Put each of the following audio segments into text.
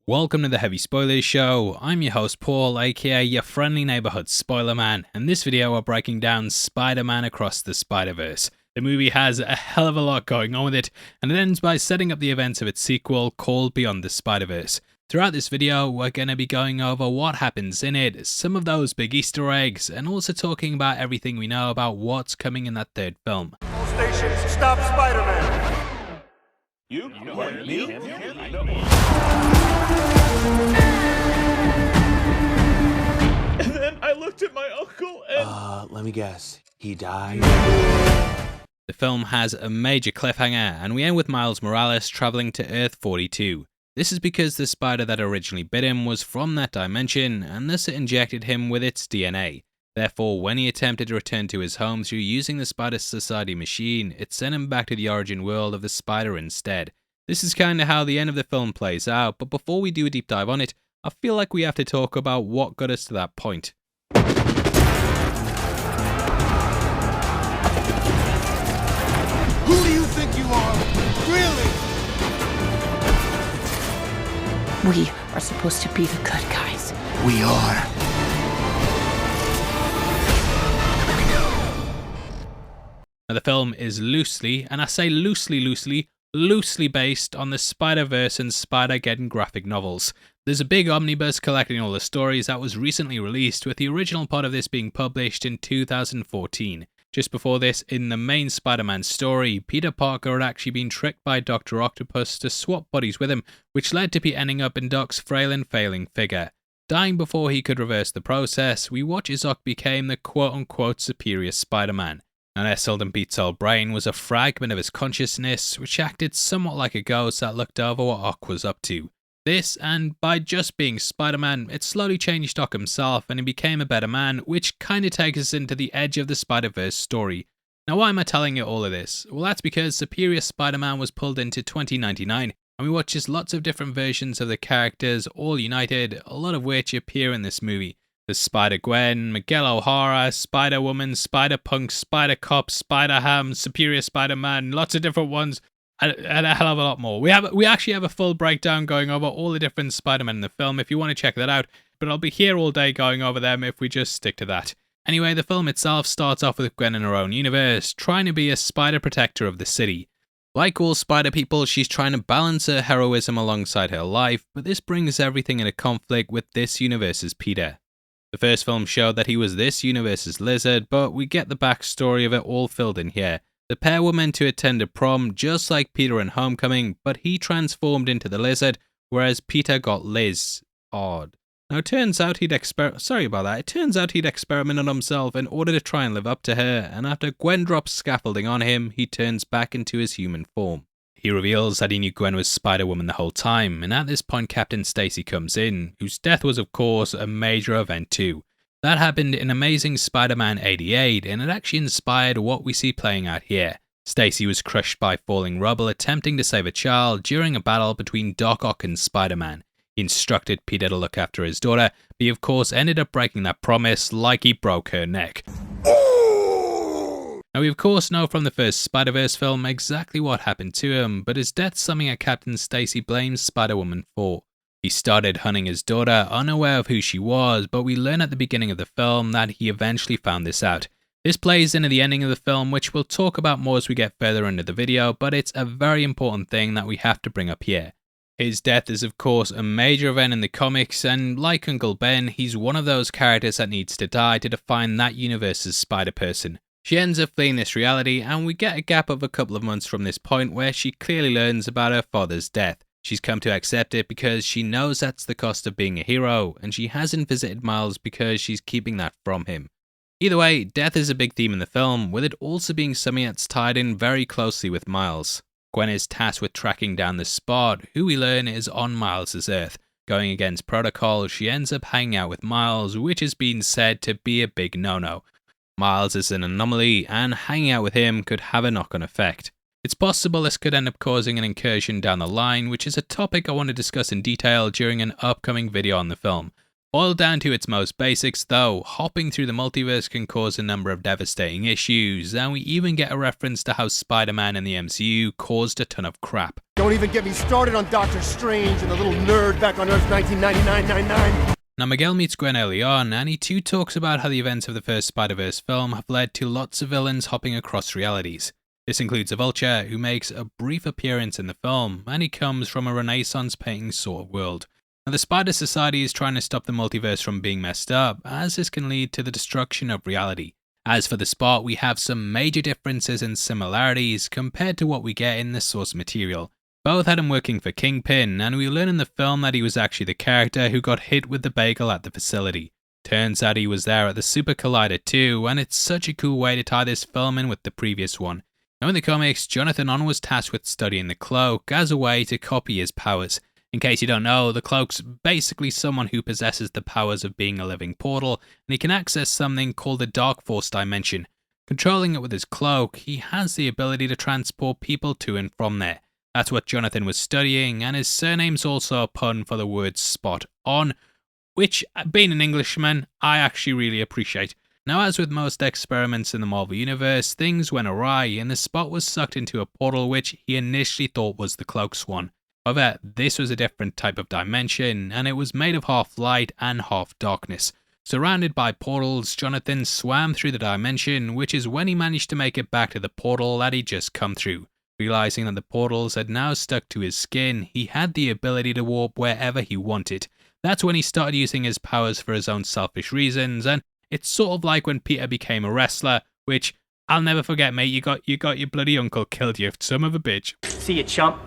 Welcome to the Heavy Spoilers Show. I'm your host Paul, aka your friendly neighborhood spoiler man. In this video we're breaking down Spider-Man Across the Spiderverse. The movie has a hell of a lot going on with it, and it ends by setting up the events of its sequel called Beyond the Spider-Verse. Throughout this video we're going to be going over what happens in it, some of those big Easter eggs, and also talking about everything we know about what's coming in that third film. All stations, stop Spider-Man! You? What, me? And then I looked at my uncle and... Let me guess. He died? The film has a major cliffhanger, and we end with Miles Morales travelling to Earth 42. This is because the spider that originally bit him was from that dimension, and thus it injected him with its DNA. Therefore, when he attempted to return to his home through using the Spider Society machine, it sent him back to the origin world of the spider instead. This is kinda how the end of the film plays out, but before we do a deep dive on it, I feel like we have to talk about what got us to that point. Who do you think you are? Really? We are supposed to be the good guys. We are. Now, the film is loosely, and I say loosely based on the Spiderverse and Spider-Geddon graphic novels. There's a big omnibus collecting all the stories that was recently released, with the original part of this being published in 2014. Just before this, in the main Spider-Man story, Peter Parker had actually been tricked by Dr. Octopus to swap bodies with him, which led to Pete ending up in Doc's frail and failing figure. Dying before he could reverse the process, we watch as Ock became the quote-unquote superior Spider-Man. Now, nestled in Pete's old brain was a fragment of his consciousness, which acted somewhat like a ghost that looked over what Ock was up to. This, and by just being Spider-Man, it slowly changed Ock himself and he became a better man, which kinda takes us into the edge of the Spider-Verse story. Now, why am I telling you all of this? Well, that's because Superior Spider-Man was pulled into 2099, and we watch as lots of different versions of the characters all united, a lot of which appear in this movie. There's Spider-Gwen, Miguel O'Hara, Spider-Woman, Spider-Punk, Spider-Cop, Spider-Ham, Superior Spider-Man, lots of different ones, and a hell of a lot more. We actually have a full breakdown going over all the different Spider-Men in the film if you want to check that out, but I'll be here all day going over them if we just stick to that. Anyway, the film itself starts off with Gwen in her own universe, trying to be a spider protector of the city. Like all spider people, she's trying to balance her heroism alongside her life, but this brings everything into conflict with this universe's Peter. The first film showed that he was this universe's lizard, but we get the backstory of it all filled in here. The pair were meant to attend a prom just like Peter in Homecoming, but he transformed into the lizard, whereas Peter got Liz. Odd. Now it turns out he'd experimented on himself in order to try and live up to her, and after Gwen drops scaffolding on him, he turns back into his human form. He reveals that he knew Gwen was Spider-Woman the whole time, and at this point Captain Stacy comes in, whose death was of course a major event too. That happened in Amazing Spider-Man 88, and it actually inspired what we see playing out here. Stacy was crushed by falling rubble attempting to save a child during a battle between Doc Ock and Spider-Man. He instructed Peter to look after his daughter, but he of course ended up breaking that promise like he broke her neck. Now, we of course know from the first Spider-Verse film exactly what happened to him, but his death's something that Captain Stacy blames Spider-Woman for. He started hunting his daughter, unaware of who she was, but we learn at the beginning of the film that he eventually found this out. This plays into the ending of the film, which we'll talk about more as we get further into the video, but it's a very important thing that we have to bring up here. His death is of course a major event in the comics, and like Uncle Ben, he's one of those characters that needs to die to define that universe's Spider-Person. She ends up fleeing this reality, and we get a gap of a couple of months from this point where she clearly learns about her father's death. She's come to accept it because she knows that's the cost of being a hero, and she hasn't visited Miles because she's keeping that from him. Either way, death is a big theme in the film, with it also being something that's tied in very closely with Miles. Gwen is tasked with tracking down the Spot, who we learn is on Miles' Earth. Going against protocol, she ends up hanging out with Miles, which has been said to be a big no-no. Miles is an anomaly, and hanging out with him could have a knock-on effect. It's possible this could end up causing an incursion down the line, which is a topic I want to discuss in detail during an upcoming video on the film. Boiled down to its most basics though, hopping through the multiverse can cause a number of devastating issues, and we even get a reference to how Spider-Man in the MCU caused a ton of crap. Don't even get me started on Doctor Strange and the little nerd back on Earth 1999-99. Now, Miguel meets Gwen early on, and he too talks about how the events of the first Spider-Verse film have led to lots of villains hopping across realities. This includes a Vulture, who makes a brief appearance in the film, and he comes from a Renaissance painting sort of world. Now, the Spider Society is trying to stop the multiverse from being messed up, as this can lead to the destruction of reality. As for the Spot, we have some major differences and similarities compared to what we get in the source material. Both had him working for Kingpin, and we learn in the film that he was actually the character who got hit with the bagel at the facility. Turns out he was there at the Super Collider too, and it's such a cool way to tie this film in with the previous one. Now in the comics, Jonathan On was tasked with studying the cloak as a way to copy his powers. In case you don't know, the cloak's basically someone who possesses the powers of being a living portal, and he can access something called the Dark Force Dimension. Controlling it with his cloak, he has the ability to transport people to and from there. That's what Jonathan was studying, and his surname's also a pun for the word spot on, which, being an Englishman, I actually really appreciate. Now, as with most experiments in the Marvel Universe, things went awry, and the Spot was sucked into a portal which he initially thought was the Cloak's one. However, this was a different type of dimension, and it was made of half light and half darkness. Surrounded by portals, Jonathan swam through the dimension, which is when he managed to make it back to the portal that he'd just come through. Realizing that the portals had now stuck to his skin, he had the ability to warp wherever he wanted. That's when he started using his powers for his own selfish reasons, and it's sort of like when Peter became a wrestler, which, I'll never forget, mate, you got your bloody uncle killed, you son of a bitch. See you, chump.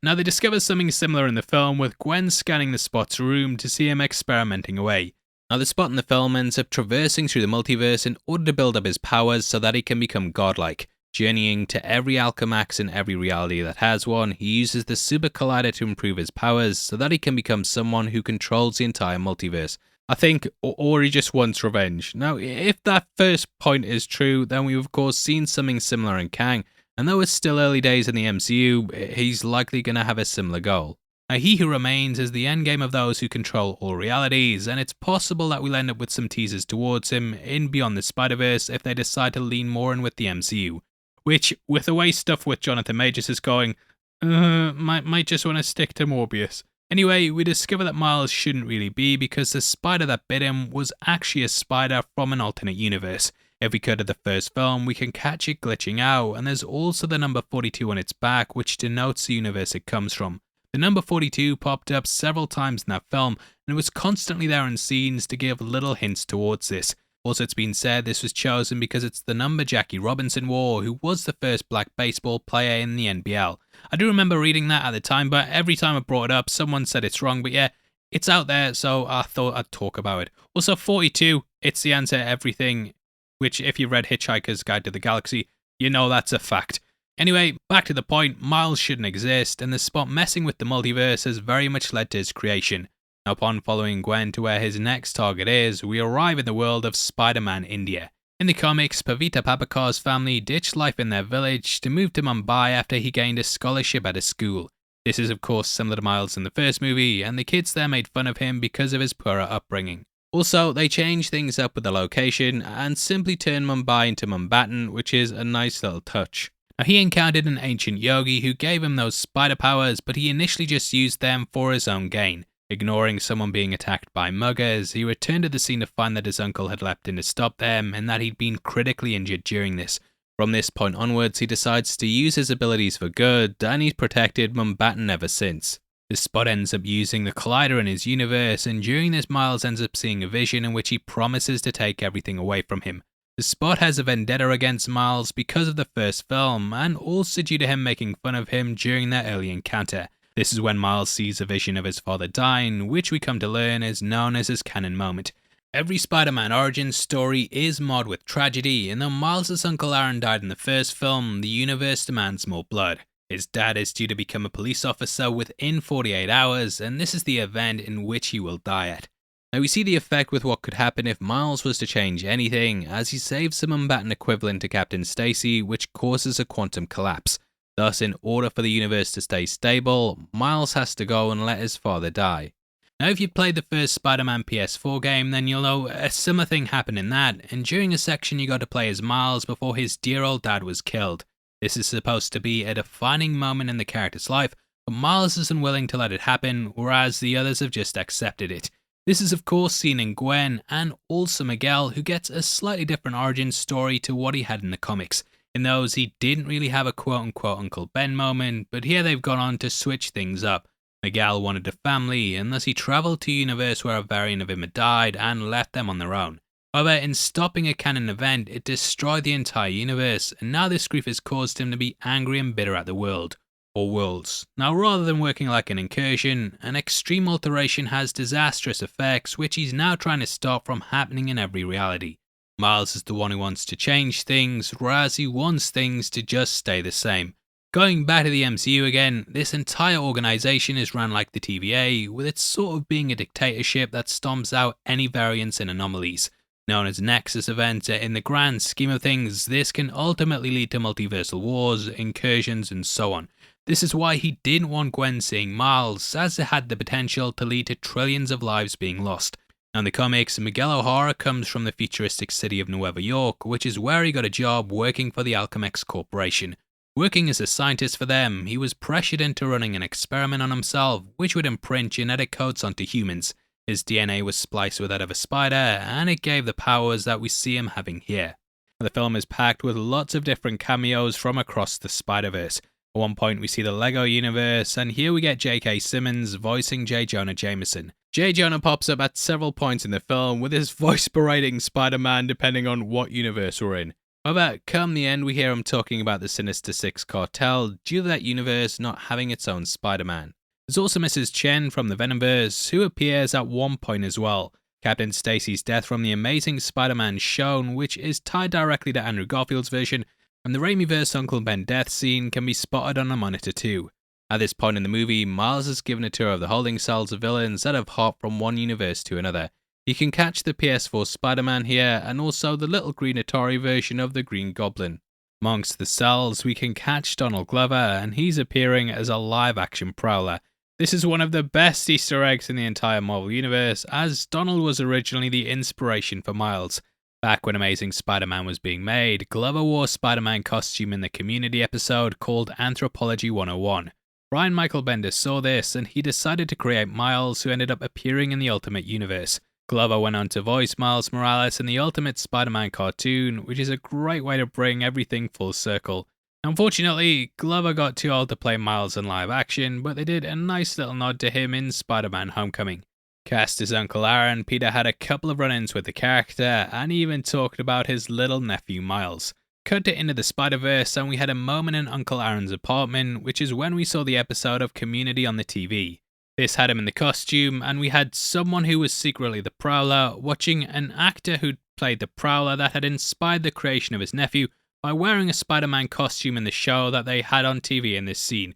Now they discover something similar in the film, with Gwen scanning the Spot's room to see him experimenting away. Now the Spot in the film ends up traversing through the multiverse in order to build up his powers so that he can become godlike. Journeying to every Alchemax in every reality that has one, he uses the Super Collider to improve his powers so that he can become someone who controls the entire multiverse. I think, or he just wants revenge. Now, if that first point is true, then we've of course seen something similar in Kang, and though it's still early days in the MCU, he's likely going to have a similar goal. Now, He Who Remains is the endgame of those who control all realities, and it's possible that we'll end up with some teasers towards him in Beyond the Spider-Verse if they decide to lean more in with the MCU. Which, with the way stuff with Jonathan Majors is going, might just want to stick to Morbius. Anyway, we discover that Miles shouldn't really be because the spider that bit him was actually a spider from an alternate universe. If we cut to the first film, we can catch it glitching out, and there's also the number 42 on its back, which denotes the universe it comes from. The number 42 popped up several times in that film, and it was constantly there in scenes to give little hints towards this. Also, it's been said this was chosen because it's the number Jackie Robinson wore, who was the first black baseball player in the NBL. I do remember reading that at the time, but every time I brought it up, someone said it's wrong. But yeah, it's out there, so I thought I'd talk about it. Also, 42, it's the answer to everything, which if you read Hitchhiker's Guide to the Galaxy, you know that's a fact. Anyway, back to the point, Miles shouldn't exist, and the Spot messing with the multiverse has very much led to his creation. Now, upon following Gwen to where his next target is, we arrive in the world of Spider-Man India. In the comics, Pavita Papakar's family ditched life in their village to move to Mumbai after he gained a scholarship at a school. This is of course similar to Miles in the first movie, and the kids there made fun of him because of his poorer upbringing. Also, they changed things up with the location and simply turned Mumbai into Mumbattan, which is a nice little touch. Now, he encountered an ancient yogi who gave him those spider powers, but he initially just used them for his own gain. Ignoring someone being attacked by muggers, he returned to the scene to find that his uncle had leapt in to stop them and that he'd been critically injured during this. From this point onwards, he decides to use his abilities for good, and he's protected Mumbattan ever since. The Spot ends up using the Collider in his universe, and during this, Miles ends up seeing a vision in which he promises to take everything away from him. The Spot has a vendetta against Miles because of the first film, and also due to him making fun of him during their early encounter. This is when Miles sees a vision of his father dying, which we come to learn is known as his Canon Moment. Every Spider-Man origin story is marred with tragedy, and though Miles' Uncle Aaron died in the first film, the universe demands more blood. His dad is due to become a police officer within 48 hours, and this is the event in which he will die at. Now we see the effect with what could happen if Miles was to change anything, as he saves the Mumbattan equivalent to Captain Stacy, which causes a quantum collapse. Thus, in order for the universe to stay stable, Miles has to go and let his father die. Now, if you played the first Spider-Man PS4 game, then you'll know a similar thing happened in that, and during a section you got to play as Miles before his dear old dad was killed. This is supposed to be a defining moment in the character's life, but Miles is unwilling to let it happen, whereas the others have just accepted it. This is of course seen in Gwen and also Miguel, who gets a slightly different origin story to what he had in the comics. In those, he didn't really have a quote-unquote Uncle Ben moment, but here they've gone on to switch things up. Miguel wanted a family, and thus he travelled to a universe where a variant of him had died and left them on their own. However, in stopping a canon event, it destroyed the entire universe, and now this grief has caused him to be angry and bitter at the world, or worlds. Now, rather than working like an incursion, an extreme alteration has disastrous effects, which he's now trying to stop from happening in every reality. Miles is the one who wants to change things, whereas he wants things to just stay the same. Going back to the MCU again, this entire organisation is run like the TVA, with it sort of being a dictatorship that stomps out any variants and anomalies. Known as Nexus events, in the grand scheme of things, this can ultimately lead to multiversal wars, incursions, and so on. This is why he didn't want Gwen seeing Miles, as it had the potential to lead to trillions of lives being lost. Now in the comics, Miguel O'Hara comes from the futuristic city of Nueva York, which is where he got a job working for the Alchemex Corporation. Working as a scientist for them, he was pressured into running an experiment on himself, which would imprint genetic codes onto humans. His DNA was spliced with that of a spider, and it gave the powers that we see him having here. The film is packed with lots of different cameos from across the Spiderverse. At one point we see the Lego universe, and here we get J.K. Simmons voicing J. Jonah Jameson. J. Jonah pops up at several points in the film, with his voice berating Spider-Man depending on what universe we're in. However, come the end we hear him talking about the Sinister Six cartel due to that universe not having its own Spider-Man. There's also Mrs. Chen from the Venomverse, who appears at one point as well. Captain Stacy's death from the Amazing Spider-Man shown, which is tied directly to Andrew Garfield's version, and the Raimiverse Uncle Ben death scene can be spotted on a monitor too. At this point in the movie, Miles is given a tour of the holding cells of villains that have hopped from one universe to another. You can catch the PS4 Spider-Man here, and also the little green Atari version of the Green Goblin. Amongst the cells, we can catch Donald Glover, and he's appearing as a live-action Prowler. This is one of the best Easter eggs in the entire Marvel Universe, as Donald was originally the inspiration for Miles. Back when Amazing Spider-Man was being made, Glover wore a Spider-Man costume in the Community episode called Anthropology 101. Brian Michael Bendis saw this, and he decided to create Miles, who ended up appearing in the Ultimate Universe. Glover went on to voice Miles Morales in the Ultimate Spider-Man cartoon, which is a great way to bring everything full circle. Unfortunately, Glover got too old to play Miles in live action, but they did a nice little nod to him in Spider-Man Homecoming. Cast as Uncle Aaron, Peter had a couple of run-ins with the character, and he even talked about his little nephew Miles. Cut it into the Spider-Verse, and we had a moment in Uncle Aaron's apartment, which is when we saw the episode of Community on the TV. This had him in the costume, and we had someone who was secretly the Prowler watching an actor who played the Prowler that had inspired the creation of his nephew by wearing a Spider-Man costume in the show that they had on TV in this scene.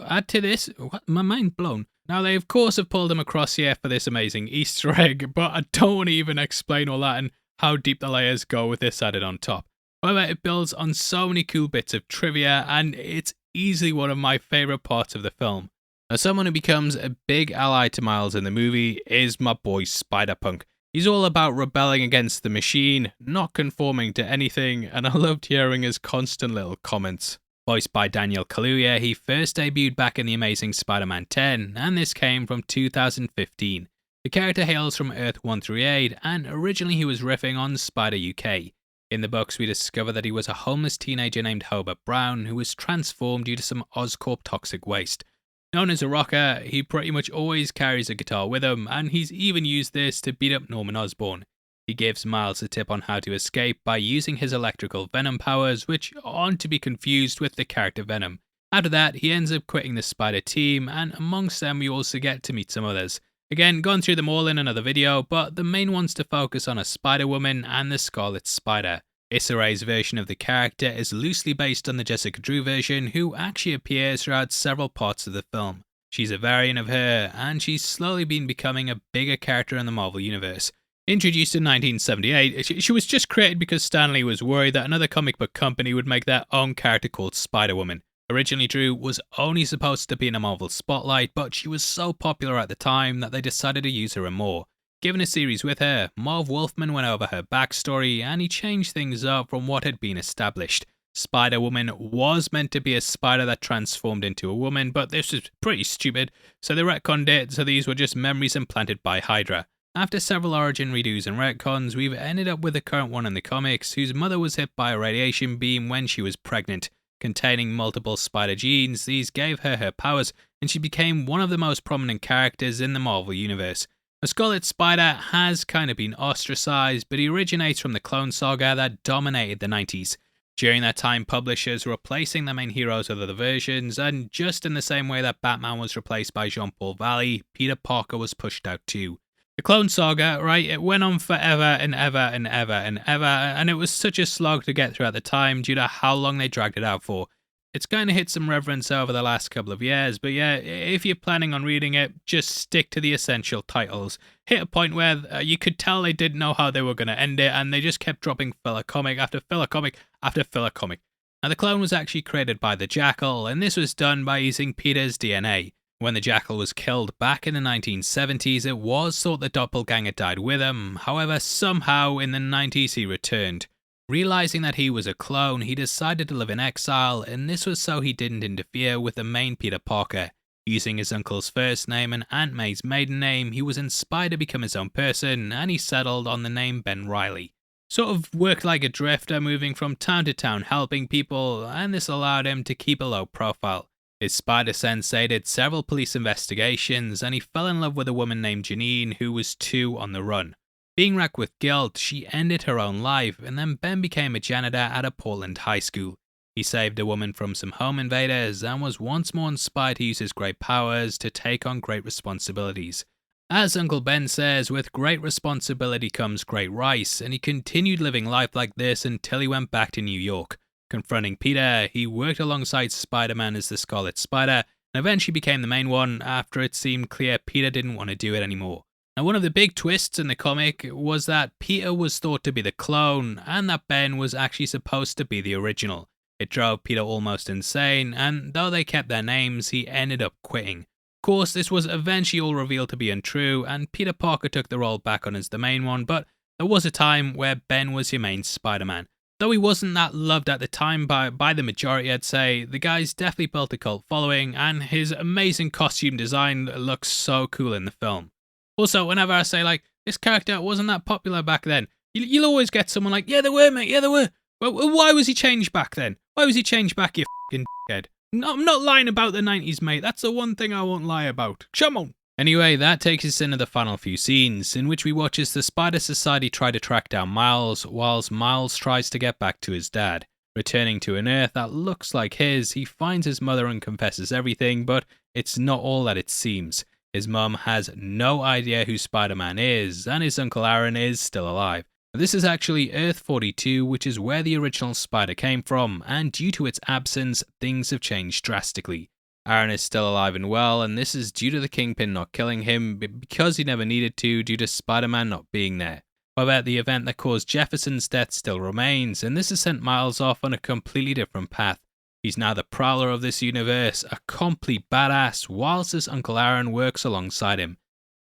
Add to this, my mind blown. Now they of course have pulled him across here for this amazing Easter egg, but I don't want to even explain all that and how deep the layers go with this added on top. However, it builds on so many cool bits of trivia, and it's easily one of my favourite parts of the film. Now, someone who becomes a big ally to Miles in the movie is my boy Spider-Punk. He's all about rebelling against the machine, not conforming to anything, and I loved hearing his constant little comments. Voiced by Daniel Kaluuya, he first debuted back in The Amazing Spider-Man 10, and this came from 2015. The character hails from Earth 138, and originally he was riffing on Spider UK. In the books, we discover that he was a homeless teenager named Hobart Brown who was transformed due to some Oscorp toxic waste. Known as a rocker, he pretty much always carries a guitar with him, and he's even used this to beat up Norman Osborn. He gives Miles a tip on how to escape by using his electrical venom powers, which aren't to be confused with the character Venom. After that, he ends up quitting the Spider team, and amongst them we also get to meet some others. Again, gone through them all in another video, but the main one's to focus on a Spider-Woman and the Scarlet Spider. Issa Rae's version of the character is loosely based on the Jessica Drew version, who actually appears throughout several parts of the film. She's a variant of her, and she's slowly been becoming a bigger character in the Marvel Universe. Introduced in 1978, she was just created because Stan Lee was worried that another comic book company would make their own character called Spider-Woman. Originally, Drew was only supposed to be in a Marvel spotlight, but she was so popular at the time that they decided to use her in more. Given a series with her, Marv Wolfman went over her backstory and he changed things up from what had been established. Spider-Woman was meant to be a spider that transformed into a woman, but this was pretty stupid, so they retconned it, so these were just memories implanted by Hydra. After several origin redos and retcons, we've ended up with the current one in the comics, whose mother was hit by a radiation beam when she was pregnant. Containing multiple spider genes, these gave her her powers, and she became one of the most prominent characters in the Marvel Universe. A Scarlet Spider has kind of been ostracized, but he originates from the Clone Saga that dominated the 90s. During that time, publishers were replacing the main heroes with other versions, and just in the same way that Batman was replaced by Jean-Paul Valley, Peter Parker was pushed out too. The Clone Saga, right, it went on forever and ever and ever and ever, and it was such a slog to get through at the time due to how long they dragged it out for. It's kind of hit some reverence over the last couple of years, but yeah, if you're planning on reading it, just stick to the essential titles. Hit a point where you could tell they didn't know how they were going to end it, and they just kept dropping filler comic after filler comic after filler comic. Now, the clone was actually created by the Jackal, and this was done by using Peter's DNA. When the Jackal was killed back in the 1970s, it was thought the doppelganger died with him. However, somehow in the 90s he returned. Realizing that he was a clone, he decided to live in exile, and this was so he didn't interfere with the main Peter Parker. Using his uncle's first name and Aunt May's maiden name, he was inspired to become his own person, and he settled on the name Ben Reilly. Sort of worked like a drifter, moving from town to town helping people, and this allowed him to keep a low profile. His spider sensei did several police investigations, and he fell in love with a woman named Janine who was too on the run. Being racked with guilt, she ended her own life, and then Ben became a janitor at a Portland high school. He saved a woman from some home invaders and was once more inspired to use his great powers to take on great responsibilities. As Uncle Ben says, with great responsibility comes great rice, and he continued living life like this until he went back to New York. Confronting Peter, he worked alongside Spider-Man as the Scarlet Spider, and eventually became the main one after it seemed clear Peter didn't want to do it anymore. Now, one of the big twists in the comic was that Peter was thought to be the clone, and that Ben was actually supposed to be the original. It drove Peter almost insane, and though they kept their names, he ended up quitting. Of course, this was eventually all revealed to be untrue, and Peter Parker took the role back on as the main one, but there was a time where Ben was your main Spider-Man. Though he wasn't that loved at the time by the majority, I'd say, the guy's definitely built a cult following, and his amazing costume design looks so cool in the film. Also, whenever I say, like, this character wasn't that popular back then, you'll always get someone like, yeah, they were, mate, yeah, they were. Well, why was he changed back then? Why was he changed back, you f***ing dickhead? I'm not lying about the 90s, mate. That's the one thing I won't lie about. Come on. Anyway, that takes us into the final few scenes, in which we watch as the Spider Society try to track down Miles, whilst Miles tries to get back to his dad. Returning to an Earth that looks like his, he finds his mother and confesses everything, but it's not all that it seems. His mum has no idea who Spider-Man is, and his Uncle Aaron is still alive. This is actually Earth 42, which is where the original Spider came from, and due to its absence, things have changed drastically. Aaron is still alive and well, and this is due to the Kingpin not killing him, because he never needed to due to Spider-Man not being there. However, the event that caused Jefferson's death still remains, and this has sent Miles off on a completely different path. He's now the prowler of this universe, a complete badass, whilst his Uncle Aaron works alongside him.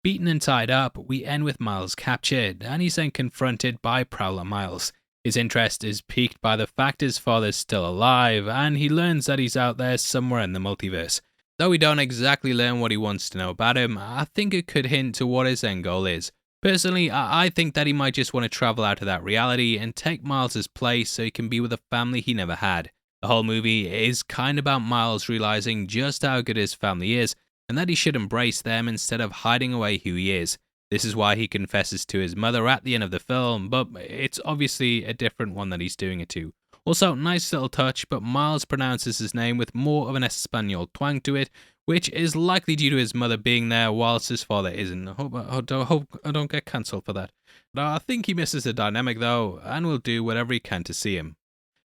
Beaten and tied up, we end with Miles captured, and he's then confronted by Prowler Miles. His interest is piqued by the fact his father's still alive, and he learns that he's out there somewhere in the multiverse. Though we don't exactly learn what he wants to know about him, I think it could hint to what his end goal is. Personally, I think that he might just want to travel out of that reality and take Miles' place so he can be with a family he never had. The whole movie is kind of about Miles realizing just how good his family is, and that he should embrace them instead of hiding away who he is. This is why he confesses to his mother at the end of the film, but it's obviously a different one that he's doing it to. Also, nice little touch, but Miles pronounces his name with more of an Espanol twang to it, which is likely due to his mother being there whilst his father isn't. I hope I don't get cancelled for that. But I think he misses the dynamic though, and will do whatever he can to see him.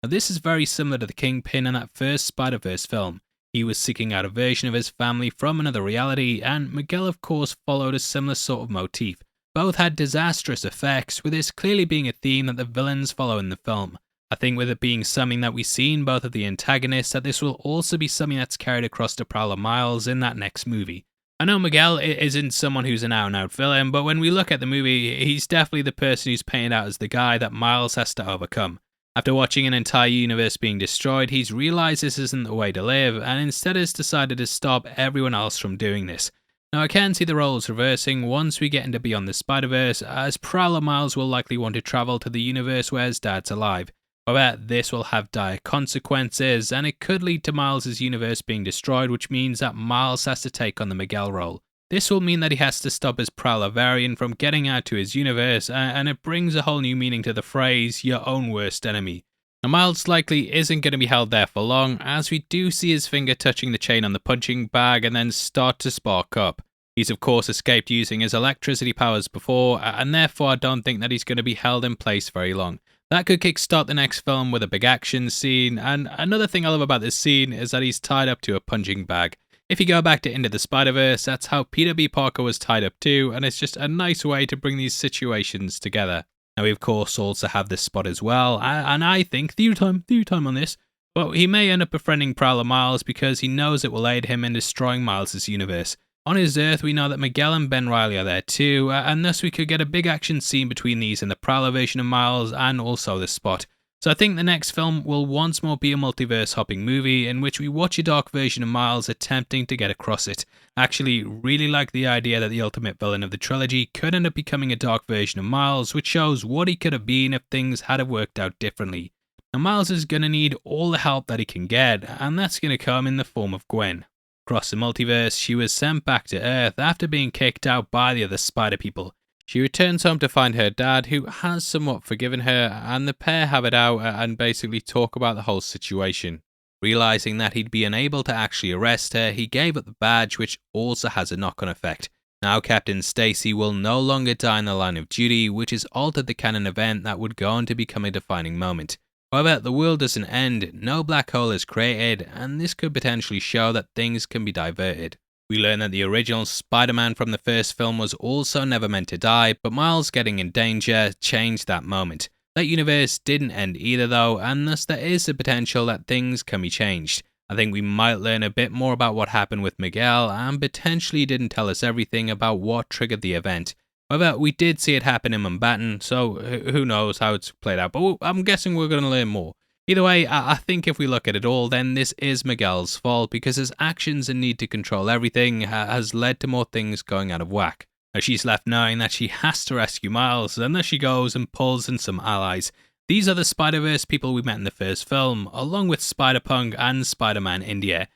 Now, this is very similar to the Kingpin in that first Spiderverse film. He was seeking out a version of his family from another reality, and Miguel of course followed a similar sort of motif. Both had disastrous effects, with this clearly being a theme that the villains follow in the film. I think with it being something that we see in both of the antagonists, that this will also be something that's carried across to Prowler Miles in that next movie. I know Miguel isn't someone who's an out-and-out villain, but when we look at the movie, he's definitely the person who's painted out as the guy that Miles has to overcome. After watching an entire universe being destroyed, he's realised this isn't the way to live, and instead has decided to stop everyone else from doing this. Now I can see the roles reversing once we get into Beyond the Spider-Verse, as Prowler Miles will likely want to travel to the universe where his dad's alive. However, this will have dire consequences, and it could lead to Miles' universe being destroyed, which means that Miles has to take on the Miguel role. This will mean that he has to stop his Prowler variant from getting out to his universe, and it brings a whole new meaning to the phrase, your own worst enemy. Now Miles likely isn't going to be held there for long, as we do see his finger touching the chain on the punching bag and then start to spark up. He's of course escaped using his electricity powers before, and therefore I don't think that he's going to be held in place very long. That could kickstart the next film with a big action scene, and another thing I love about this scene is that he's tied up to a punching bag. If you go back to Into the Spider-Verse, that's how Peter B. Parker was tied up too, and it's just a nice way to bring these situations together. Now we of course also have this spot as well, and I think, theory time on this, but he may end up befriending Prowler Miles because he knows it will aid him in destroying Miles' universe. On his Earth, we know that Miguel and Ben Reilly are there too, and thus we could get a big action scene between these and the Prowler version of Miles, and also this spot. So I think the next film will once more be a multiverse hopping movie in which we watch a dark version of Miles attempting to get across it. I actually really like the idea that the ultimate villain of the trilogy could end up becoming a dark version of Miles, which shows what he could have been if things had have worked out differently. Now Miles is going to need all the help that he can get, and that's going to come in the form of Gwen. Across the multiverse, she was sent back to Earth after being kicked out by the other Spider people. She returns home to find her dad, who has somewhat forgiven her, and the pair have it out and basically talk about the whole situation. Realising that he'd be unable to actually arrest her, he gave up the badge, which also has a knock-on effect. Now Captain Stacy will no longer die in the line of duty, which has altered the canon event that would go on to become a defining moment. However, the world doesn't end, no black hole is created, and this could potentially show that things can be diverted. We learn that the original Spider-Man from the first film was also never meant to die, but Miles getting in danger changed that moment. That universe didn't end either though, and thus there is the potential that things can be changed. I think we might learn a bit more about what happened with Miguel, and potentially didn't tell us everything about what triggered the event. However, we did see it happen in Mumbattan, so who knows how it's played out, but I'm guessing we're going to learn more. Either way, I think if we look at it all, then this is Miguel's fault, because his actions and need to control everything has led to more things going out of whack. Now she's left knowing that she has to rescue Miles, and thus she goes and pulls in some allies. These are the Spider-Verse people we met in the first film, along with Spider-Punk and Spider-Man India.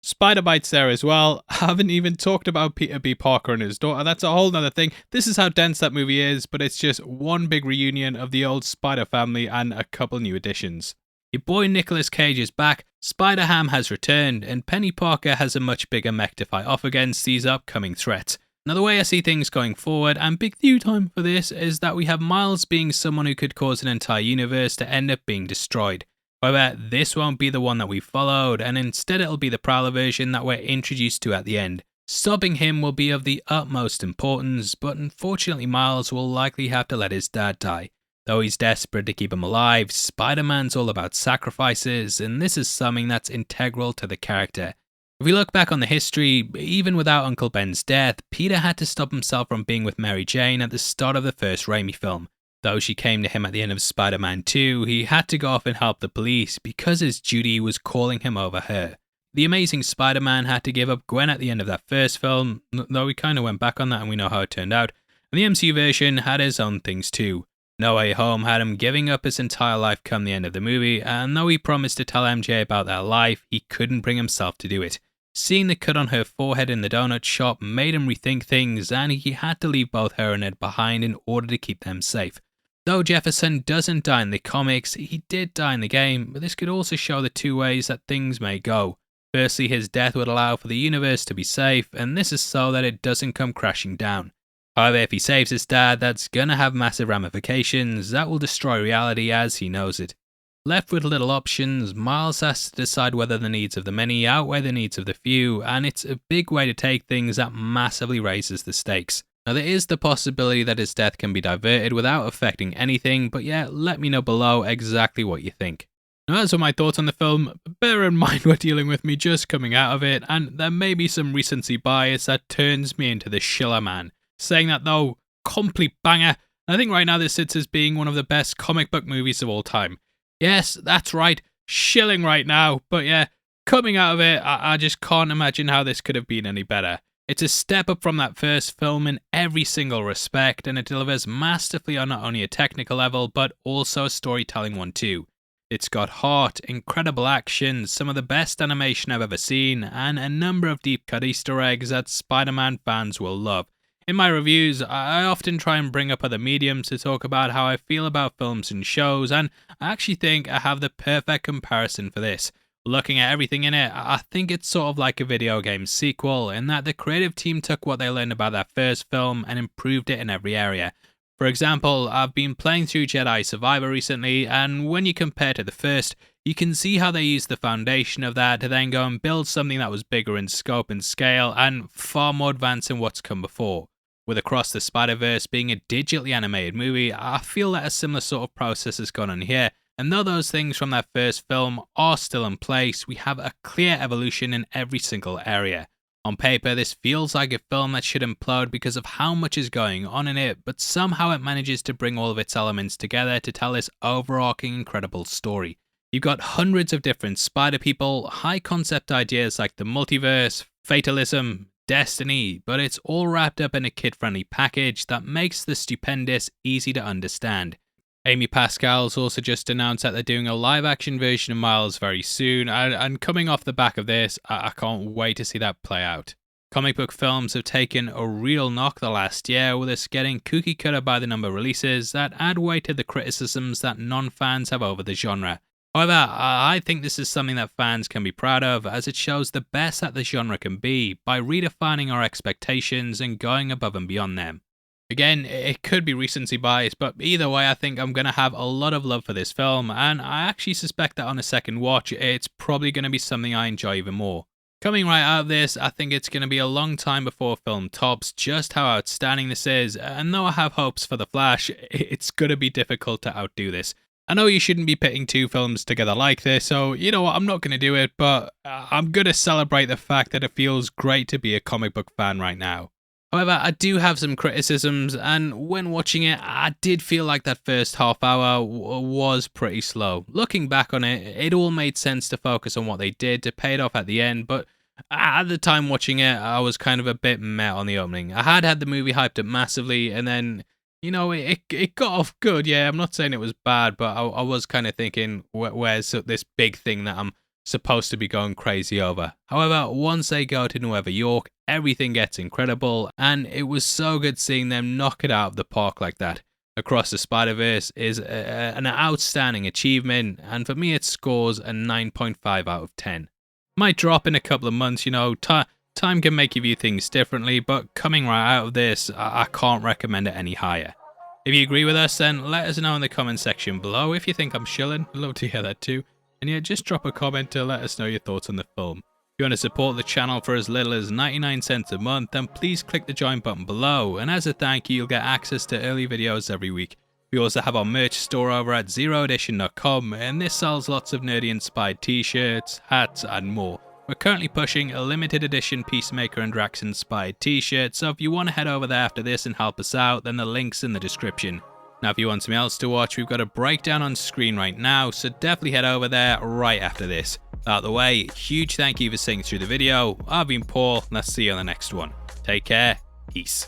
Spider-Bite's there as well. I haven't even talked about Peter B. Parker and his daughter, that's a whole nother thing. This is how dense that movie is, but it's just one big reunion of the old Spider family and a couple new additions. Your boy Nicolas Cage is back, Spider-Ham has returned, and Penny Parker has a much bigger mech to fight off against these upcoming threats. Now the way I see things going forward, and big view time for this, is that we have Miles being someone who could cause an entire universe to end up being destroyed. However, this won't be the one that we followed, and instead it'll be the Prowler version that we're introduced to at the end. Stopping him will be of the utmost importance, but unfortunately Miles will likely have to let his dad die. Though he's desperate to keep him alive, Spider-Man's all about sacrifices, and this is something that's integral to the character. If we look back on the history, even without Uncle Ben's death, Peter had to stop himself from being with Mary Jane at the start of the first Raimi film. Though she came to him at the end of Spider-Man 2, he had to go off and help the police because his duty was calling him over her. The Amazing Spider-Man had to give up Gwen at the end of that first film, though we kind of went back on that and we know how it turned out, and the MCU version had his own things too. No Way Home had him giving up his entire life come the end of the movie, and though he promised to tell MJ about their life, he couldn't bring himself to do it. Seeing the cut on her forehead in the donut shop made him rethink things, and he had to leave both her and Ed behind in order to keep them safe. Though Jefferson doesn't die in the comics, he did die in the game, but this could also show the two ways that things may go. Firstly, his death would allow for the universe to be safe, and this is so that it doesn't come crashing down. However, if he saves his dad, that's gonna have massive ramifications that will destroy reality as he knows it. Left with little options, Miles has to decide whether the needs of the many outweigh the needs of the few, and it's a big way to take things that massively raises the stakes. Now there is the possibility that his death can be diverted without affecting anything, but yeah, let me know below exactly what you think. Now those are my thoughts on the film. Bear in mind we're dealing with me just coming out of it, and there may be some recency bias that turns me into the Schiller man. Saying that though, complete banger. I think right now this sits as being one of the best comic book movies of all time. Yes, that's right, shilling right now, but yeah, coming out of it, I just can't imagine how this could have been any better. It's a step up from that first film in every single respect, and it delivers masterfully on not only a technical level, but also a storytelling one too. It's got heart, incredible action, some of the best animation I've ever seen, and a number of deep cut Easter eggs that Spider-Man fans will love. In my reviews, I often try and bring up other mediums to talk about how I feel about films and shows, and I actually think I have the perfect comparison for this. Looking at everything in it, I think it's sort of like a video game sequel, in that the creative team took what they learned about that first film and improved it in every area. For example, I've been playing through Jedi Survivor recently, and when you compare to the first, you can see how they used the foundation of that to then go and build something that was bigger in scope and scale, and far more advanced than what's come before. With Across the Spiderverse being a digitally animated movie, I feel that a similar sort of process has gone on here, and though those things from that first film are still in place, we have a clear evolution in every single area. On paper, this feels like a film that should implode because of how much is going on in it, but somehow it manages to bring all of its elements together to tell this overarching incredible story. You've got hundreds of different spider people, high concept ideas like the multiverse, fatalism, destiny, but it's all wrapped up in a kid-friendly package that makes the stupendous easy to understand. Amy Pascal's also just announced that they're doing a live-action version of Miles very soon, and coming off the back of this, I can't wait to see that play out. Comic book films have taken a real knock the last year, with us getting cookie-cutter by the number of releases that add weight to the criticisms that non-fans have over the genre. However, I think this is something that fans can be proud of, as it shows the best that the genre can be by redefining our expectations and going above and beyond them. Again, it could be recency bias, but either way, I think I'm going to have a lot of love for this film, and I actually suspect that on a second watch, it's probably going to be something I enjoy even more. Coming right out of this, I think it's going to be a long time before a film tops just how outstanding this is, and though I have hopes for The Flash, it's going to be difficult to outdo this. I know you shouldn't be pitting two films together like this, so you know what, I'm not going to do it, but I'm going to celebrate the fact that it feels great to be a comic book fan right now. However, I do have some criticisms, and when watching it, I did feel like that first half hour was pretty slow. Looking back on it, it all made sense to focus on what they did to pay it off at the end, but at the time watching it, I was kind of a bit meh on the opening. I had the movie hyped up massively, and then, you know, it got off good. Yeah, I'm not saying it was bad, but I was kind of thinking, where's this big thing that I'm supposed to be going crazy over? However, once they go to Nueva York, everything gets incredible, and it was so good seeing them knock it out of the park like that. Across the Spiderverse is an outstanding achievement, and for me it scores a 9.5 out of 10. Might drop in a couple of months, you know, time can make you view things differently, but coming right out of this, I can't recommend it any higher. If you agree with us, then let us know in the comment section below. If you think I'm shilling, I'd love to hear that too. And yeah, just drop a comment to let us know your thoughts on the film. If you want to support the channel for as little as 99 cents a month, then please click the join button below, and as a thank you, you'll get access to early videos every week. We also have our merch store over at zeroedition.com, and this sells lots of nerdy inspired t-shirts, hats, and more. We're currently pushing a limited edition Peacemaker and Drax inspired t-shirt, so if you want to head over there after this and help us out, then the link's in the description. Now if you want something else to watch, we've got a breakdown on screen right now, so definitely head over there right after this. Out of the way, huge thank you for sitting through the video. I've been Paul, and I'll see you on the next one. Take care, peace.